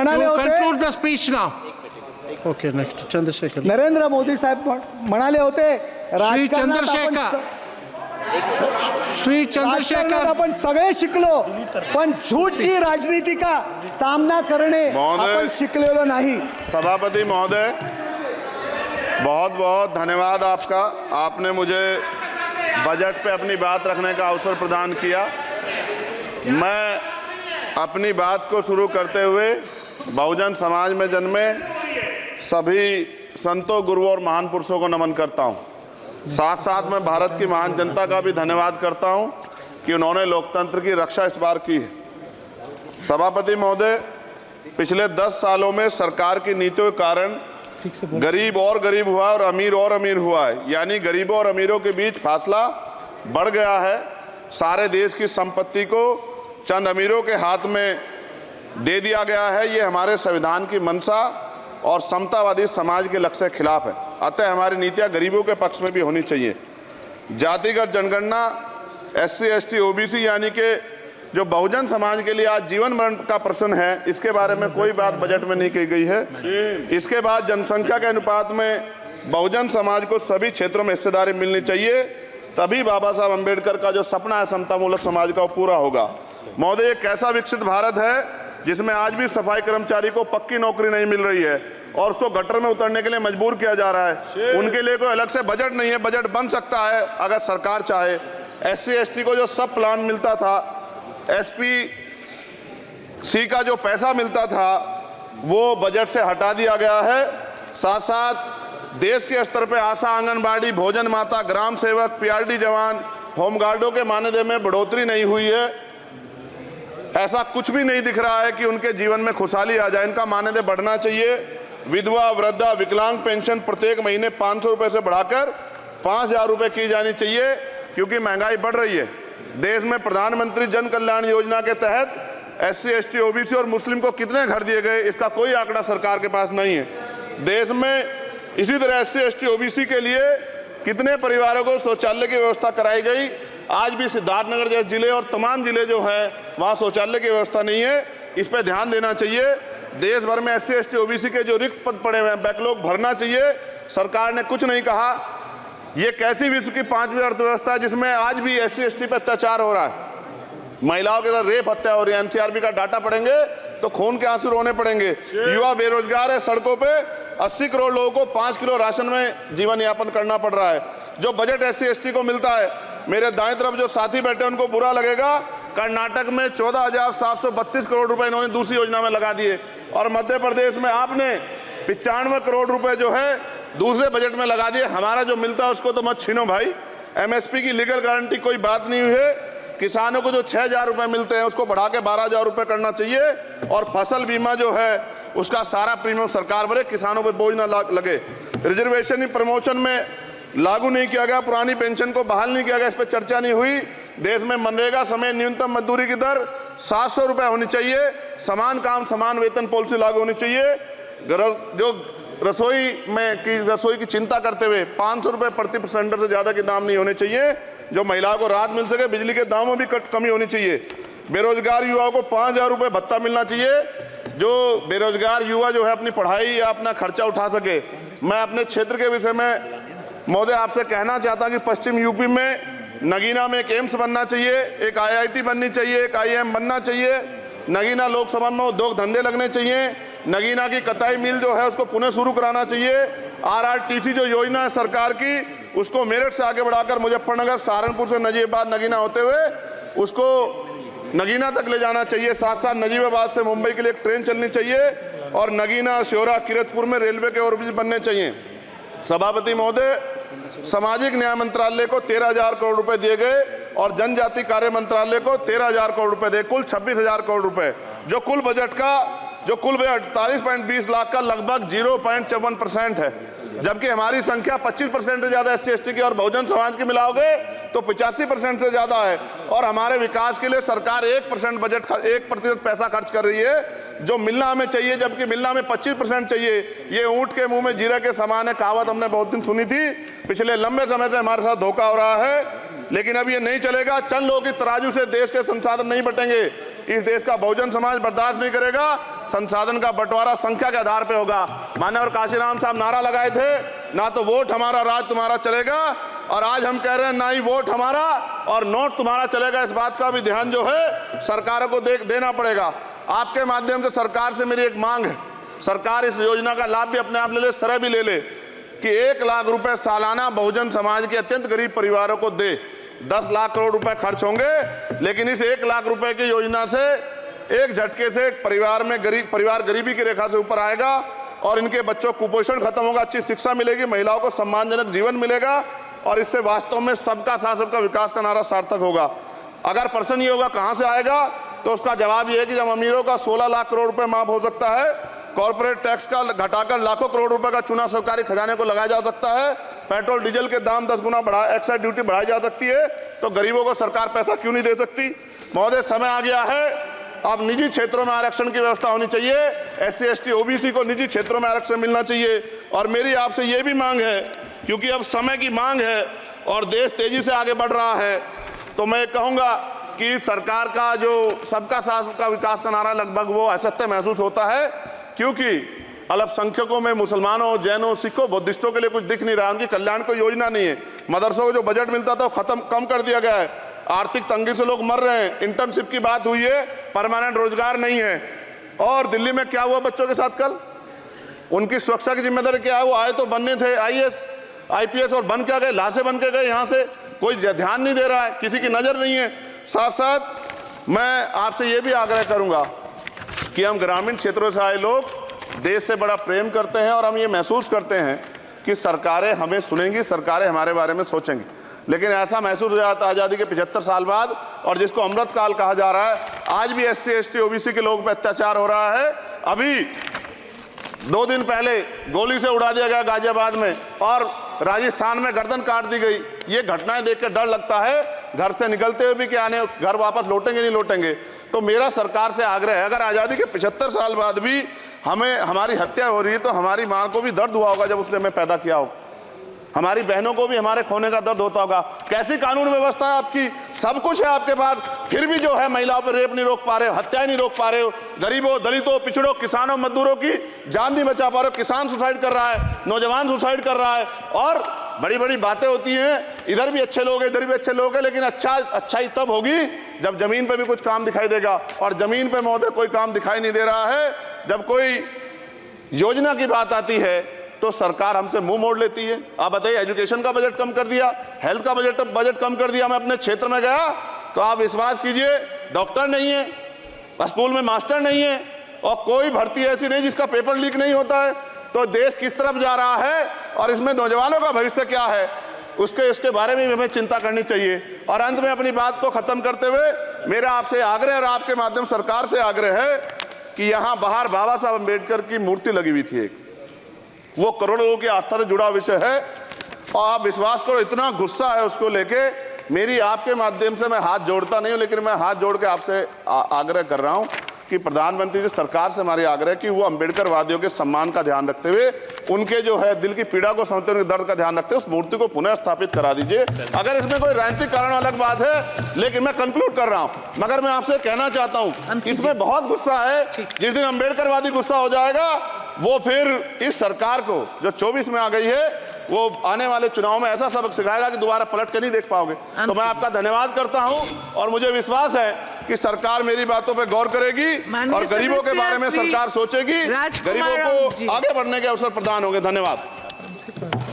म्हणाले होते, conclude the speech now. Okay, next, Chandrasekhar. Narendra Modi साहेब म्हणाले होते, श्री राजकारणात चंद्रशेखर, आपण सगळे शिकलो, पण झूठ की राजनीति का सामना करणे आपण शिकलेलो नाही। सभापति महोदय, बहुत बहुत धन्यवाद आपका। आपने मुझे बजट पे अपनी बात रखने का अवसर प्रदान किया। मैं अपनी बात को शुरू करते हुए बहुजन समाज में जन्मे सभी संतों, गुरुओं और महान पुरुषों को नमन करता हूं। साथ साथ मैं भारत की महान जनता का भी धन्यवाद करता हूं कि उन्होंने लोकतंत्र की रक्षा इस बार की है। सभापति महोदय, पिछले 10 सालों में सरकार की नीतियों के कारण गरीब और गरीब हुआ और अमीर हुआ है, यानी गरीबों और अमीरों के बीच फासला बढ़ गया है। सारे देश की संपत्ति को चंद अमीरों के हाथ में दे दिया गया है। ये हमारे संविधान की मंशा और समतावादी समाज के लक्ष्य के खिलाफ है। अतः हमारी नीतियां गरीबों के पक्ष में भी होनी चाहिए। जातिगत जनगणना, SC, ST, OBC यानी कि जो बहुजन समाज के लिए आज जीवन मरण का प्रश्न है, इसके बारे में कोई बात बजट में नहीं की गई है। इसके बाद जनसंख्या के अनुपात में बहुजन समाज को सभी क्षेत्रों में हिस्सेदारी मिलनी चाहिए, तभी बाबा साहब अम्बेडकर का जो सपना है समतामूलक समाज का, वो पूरा होगा। महोदय, एक ऐसा विकसित भारत है जिसमें आज भी सफाई कर्मचारी को पक्की नौकरी नहीं मिल रही है और उसको गटर में उतरने के लिए मजबूर किया जा रहा है। उनके लिए कोई अलग से बजट नहीं है। बजट बन सकता है अगर सरकार चाहे। SC, ST को जो सब प्लान मिलता था, SPC का जो पैसा मिलता था, वो बजट से हटा दिया गया है। साथ साथ देश के स्तर पर आशा, आंगनबाड़ी, भोजन माता, ग्राम सेवक, PRD जवान, होमगार्डों के मानदेय में बढ़ोतरी नहीं हुई है। ऐसा कुछ भी नहीं दिख रहा है कि उनके जीवन में खुशहाली आ जाए। इनका मानदेय बढ़ना चाहिए। विधवा, वृद्धा, विकलांग पेंशन प्रत्येक महीने 500 रुपए से बढ़ाकर 5000 रुपए की जानी चाहिए, क्योंकि महंगाई बढ़ रही है। देश में प्रधानमंत्री जन कल्याण योजना के तहत SC, ST, OBC और मुस्लिम को कितने घर दिए गए, इसका कोई आंकड़ा सरकार के पास नहीं है। देश में इसी तरह SC, ST, OBC के लिए कितने परिवारों को शौचालय की व्यवस्था कराई गई। आज भी सिद्धार्थनगर जैसे जिले और तमाम जिले जो है, वहाँ शौचालय की व्यवस्था नहीं है। इस पर ध्यान देना चाहिए। देश भर में SC, ST, OBC के जो रिक्त पद पड़े हुए हैं, बैकलॉग भरना चाहिए। सरकार ने कुछ नहीं कहा। ये कैसी विश्व की 5वीं अर्थव्यवस्था है जिसमें आज भी SC, ST पे अत्याचार हो रहा है, महिलाओं के साथ रेप हत्या हो रही है। NCRB का डाटा पढ़ेंगे तो खून के आंसू रोने पड़ेंगे। युवा बेरोजगार है, सड़कों पे 80 करोड़ लोगों को 5 किलो राशन में जीवन यापन करना पड़ रहा है। जो बजट SC, ST को मिलता है, मेरे दाएं तरफ जो साथी बैठे उनको बुरा लगेगा, कर्नाटक में 14,732 करोड़ रुपए इन्होंने दूसरी योजना में लगा दिए और मध्य प्रदेश में आपने 95 करोड़ रुपए जो है दूसरे बजट में लगा दिए। हमारा जो मिलता है उसको तो मत छीनो भाई। MSP की लीगल गारंटी कोई बात नहीं हुई है। किसानों को जो 6,000 रुपए मिलते हैं उसको बढ़ा के 12,000 रुपए करना चाहिए और फसल बीमा जो है उसका सारा प्रीमियम सरकार भरे, किसानों पर बोझ ना लगे। रिजर्वेशन प्रमोशन में लागू नहीं किया गया, पुरानी पेंशन को बहाल नहीं किया गया, इस पर चर्चा नहीं हुई। देश में मनरेगा समय न्यूनतम मजदूरी की दर 700 रुपए होनी चाहिए। समान काम समान वेतन पॉलिसी लागू होनी चाहिए। जो रसोई की चिंता करते हुए 500 रुपए प्रति सिलेंडर से ज्यादा के दाम नहीं होने चाहिए, जो महिलाओं को राहत मिल सके। बिजली के दामों में भी कमी होनी चाहिए। बेरोजगार युवाओं को 5,000 रुपए भत्ता मिलना चाहिए, जो बेरोजगार युवा जो है अपनी पढ़ाई या अपना खर्चा उठा सके। मैं अपने क्षेत्र के विषय में महोदय आपसे कहना चाहता हूं कि पश्चिम यूपी में नगीना में एक एम्स बनना चाहिए, एक IIT बननी चाहिए, एक IIM बनना चाहिए। नगीना लोकसभा में उद्योग धंधे लगने चाहिए। नगीना की कताई मिल जो है उसको पुनः शुरू कराना चाहिए। RRTC जो योजना है सरकार की, उसको मेरठ से आगे बढ़ाकर मुजफ्फरनगर, सहारनपुर से नजीबाबाद, नगीना होते हुए उसको नगीना तक ले जाना चाहिए। साथ साथ नजीबाबाद से मुंबई के लिए एक ट्रेन चलनी चाहिए और नगीना, श्योरा, किरतपुर में रेलवे के ओवरब्रिज बनने चाहिए। सभापति महोदय, सामाजिक न्याय मंत्रालय को 13,000 करोड़ रुपए दिए गए और जनजाति कार्य मंत्रालय को 13,000 करोड़ रुपए दिए, कुल 26,000 करोड़ रुपए, जो कुल बजट 48.20 लाख का लगभग 0.54% है। जबकि हमारी संख्या 25% से ज्यादा SC, ST की और बहुजन समाज की मिलाओगे तो 85% से ज्यादा है। और हमारे विकास के लिए सरकार 1% पैसा खर्च कर रही है, जो मिलना हमें चाहिए, जबकि मिलना हमें 25% चाहिए। ये ऊंट के मुंह में जीरा के समान है, कहावत हमने बहुत दिन सुनी थी। पिछले लंबे समय से हमारे साथ धोखा हो रहा है। लेकिन अब ये नहीं चलेगा। चंद लोगों की तराजू से देश के संसाधन नहीं बटेंगे। इस देश का बहुजन समाज बर्दाश्त नहीं करेगा। संसाधन का बंटवारा संख्या के आधार पे होगा। माननीय काशीराम साहब नारा लगाए थे, ना तो वोट हमारा राज तुम्हारा चलेगा, और आज हम कह रहे हैं ना ही वोट हमारा और नोट तुम्हारा चलेगा। इस बात का भी ध्यान जो है सरकारों को देना पड़ेगा। आपके माध्यम से सरकार से मेरी एक मांग है, सरकार इस योजना का लाभ भी अपने आप ले ले, सरह भी ले ले कि 1 लाख रुपए सालाना बहुजन समाज के अत्यंत गरीब परिवारों को दे। 10 लाख करोड़ रुपए खर्च होंगे, लेकिन इस 1 लाख रुपए की योजना से एक झटके से एक परिवार गरीबी की रेखा से ऊपर आएगा और इनके बच्चों को कुपोषण खत्म होगा, अच्छी शिक्षा मिलेगी, महिलाओं को सम्मानजनक जीवन मिलेगा और इससे वास्तव में सबका साथ सबका विकास का नारा सार्थक होगा। अगर प्रश्न ये होगा कहां से आएगा, तो उसका जवाब ये है कि जब अमीरों का 16 लाख करोड़ रुपए माफ हो सकता है, कॉर्पोरेट टैक्स का घटाकर लाखों करोड़ रुपए का चूना सरकारी खजाने को लगाया जा सकता है, पेट्रोल डीजल के दाम 10 गुना एक्साइज ड्यूटी बढ़ाई जा सकती है, तो गरीबों को सरकार पैसा क्यों नहीं दे सकती। महोदय, समय आ गया है, अब निजी क्षेत्रों में आरक्षण की व्यवस्था होनी चाहिए। SC ST OBC को निजी क्षेत्रों में आरक्षण मिलना चाहिए। और मेरी आपसे ये भी मांग है, क्योंकि अब समय की मांग है और देश तेजी से आगे बढ़ रहा है, तो मैं कहूँगा कि सरकार का जो सबका साथ सबका विकास का नारा लगभग वो असत्य महसूस होता है, क्योंकि अल्पसंख्यकों में मुसलमानों, जैनों, सिखों, बुद्धिस्टों के लिए कुछ दिख नहीं रहा, उनकी कल्याण कोई योजना नहीं है। मदरसों को जो बजट मिलता था वो कम कर दिया गया है। आर्थिक तंगी से लोग मर रहे हैं। इंटर्नशिप की बात हुई है, परमानेंट रोजगार नहीं है। और दिल्ली में क्या हुआ बच्चों के साथ कल, उनकी सुरक्षा की जिम्मेदारी क्या है? वो आए तो बनने थे IAS IPS और बन क्या गए, लाशें बन के गए। यहाँ से कोई ध्यान नहीं दे रहा है, किसी की नजर नहीं है। साथ साथ मैं आपसे ये भी आग्रह करूंगा कि हम ग्रामीण क्षेत्रों से आए लोग देश से बड़ा प्रेम करते हैं और हम ये महसूस करते हैं कि सरकारें हमें सुनेंगी, सरकारें हमारे बारे में सोचेंगी। लेकिन ऐसा महसूस हो जाता है आज़ादी के 75 साल बाद, और जिसको अमृत काल कहा जा रहा है, आज भी SC ST OBC के लोगों पर अत्याचार हो रहा है। अभी 2 दिन पहले गोली से उड़ा दिया गया गाजियाबाद में, और राजस्थान में गर्दन काट दी गई। ये घटनाएं देख कर डर लगता है, घर से निकलते हुए भी कि आने घर वापस लौटेंगे नहीं लौटेंगे। तो मेरा सरकार से आग्रह है, अगर आज़ादी के 75 साल बाद भी हमारी हत्या हो रही है, तो हमारी मां को भी दर्द हुआ होगा जब उसने हमें पैदा किया हो। हमारी बहनों को भी हमारे खोने का दर्द होता होगा। कैसी कानून व्यवस्था है आपकी? सब कुछ है आपके पास, फिर भी जो है महिलाओं पर रेप नहीं रोक पा रहे हो, हत्याएं नहीं रोक पा रहे हो, गरीबों, दलितों, पिछड़ों, किसानों, मजदूरों की जान नहीं बचा पा रहे हो। किसान सुसाइड कर रहा है, नौजवान सुसाइड कर रहा है, और बड़ी बड़ी बातें होती हैं, इधर भी अच्छे लोग हैं, इधर भी अच्छे लोग हैं, लेकिन अच्छाई तब होगी जब जमीन पे भी कुछ काम दिखाई देगा। और जमीन पे महोदय कोई काम दिखाई नहीं दे रहा है। जब कोई योजना की बात आती है तो सरकार हमसे मुंह मोड़ लेती है। आप बताइए, एजुकेशन का बजट कम कर दिया, हेल्थ का बजट कम कर दिया। मैं अपने क्षेत्र में गया तो आप विश्वास कीजिए, डॉक्टर नहीं है, स्कूल में मास्टर नहीं है, और कोई भर्ती ऐसी नहीं जिसका पेपर लीक नहीं होता है। तो देश किस तरफ जा रहा है और इसमें नौजवानों का भविष्य क्या है, इसके बारे में हमें चिंता करनी चाहिए। और अंत में अपनी बात को खत्म करते हुए मेरा आपसे आग्रह और आपके माध्यम सरकार से आग्रह है कि यहाँ बाहर बाबा साहब अम्बेडकर की मूर्ति लगी हुई थी एक, वो करोड़ों लोगों की आस्था से जुड़ा विषय है, और आप विश्वास करो इतना गुस्सा है उसको लेके। मेरी आपके माध्यम से मैं हाथ जोड़ता नहीं हूं, लेकिन मैं हाथ जोड़ के आपसे आग्रह कर रहा हूं कि प्रधानमंत्री जी, सरकार से हमारी आग्रह कि वो अम्बेडकर वादियों के सम्मान का ध्यान रखते हुए, उनके जो है दिल की पीड़ा को समझते हुए, उनके दर्द का ध्यान रखते हुए उस मूर्ति को पुनः स्थापित करा दीजिए। अगर इसमें कोई राजनीतिक कारण अलग बात है, लेकिन मैं कंक्लूड कर रहा हूं। मगर मैं आपसे कहना चाहता हूं, इसमें बहुत गुस्सा है। जिस दिन अम्बेडकरवादी गुस्सा हो जाएगा, वो फिर इस सरकार को जो 24 में आ गई है, वो आने वाले चुनाव में ऐसा सबक सिखाएगा कि दोबारा पलट के नहीं देख पाओगे। तो मैं आपका धन्यवाद करता हूं, और मुझे विश्वास है कि सरकार मेरी बातों पे गौर करेगी और गरीबों के बारे में सरकार सोचेगी, गरीबों को आगे बढ़ने के अवसर प्रदान होंगे। धन्यवाद।